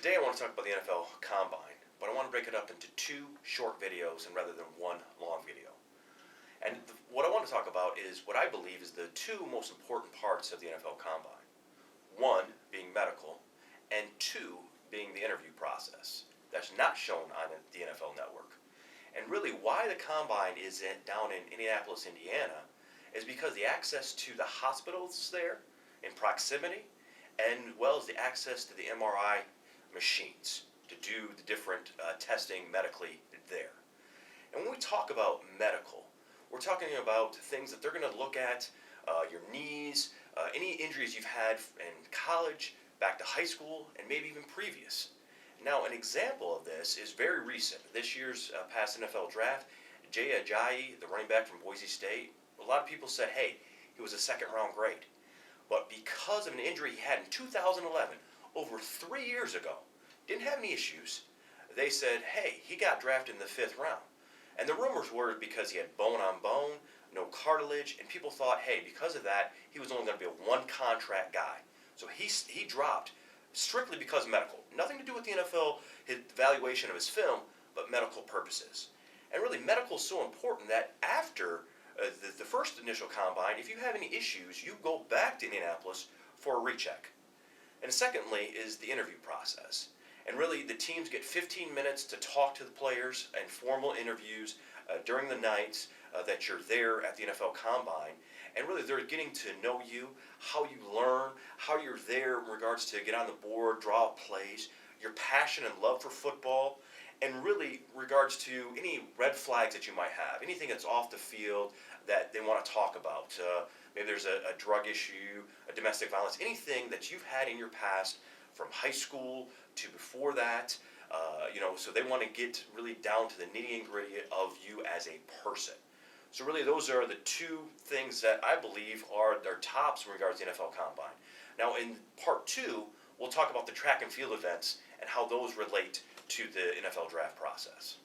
Today I want to talk about the NFL Combine, but I want to break it up into two short videos and rather than one long video. And what I want to talk about is what I believe is the two most important parts of the NFL Combine. One being medical, and two being the interview process. That's not shown on the NFL Network. And really why the Combine is down in Indianapolis, Indiana, is because the access to the hospitals there in proximity, and well as the access to the MRI machines to do the different testing medically there. And when we talk about medical, we're talking about things that they're going to look at, your knees, any injuries you've had in college, back to high school, and maybe even previous. Now, an example of this is very recent. This year's past NFL draft, Jay Ajayi, the running back from Boise State, a lot of people said, hey, he was a second-round grade. But because of an injury he had in 2011, over 3 years ago, didn't have any issues, they said, hey, he got drafted in the 5th round. And the rumors were because he had bone on bone, no cartilage, and people thought, hey, because of that, he was only going to be a one-contract guy. So he dropped strictly because of medical. Nothing to do with the NFL, his evaluation of his film, but medical purposes. And really, medical is so important that after the first initial combine, if you have any issues, you go back to Indianapolis for a recheck. And secondly is the interview process. And really, the teams get 15 minutes to talk to the players and formal interviews during the nights that you're there at the NFL Combine. And really, they're getting to know you, how you learn, how you're there in regards to get on the board, draw up plays, your passion and love for football, and really regards to any red flags that you might have, anything that's off the field that they want to talk about. Maybe there's a drug issue, a domestic violence, anything that you've had in your past from high school to before that. So they want to get really down to the nitty and gritty of you as a person. So really those are the two things that I believe are their tops in regards to the NFL Combine. Now in part two, we'll talk about the track and field events and how those relate to the NFL draft process.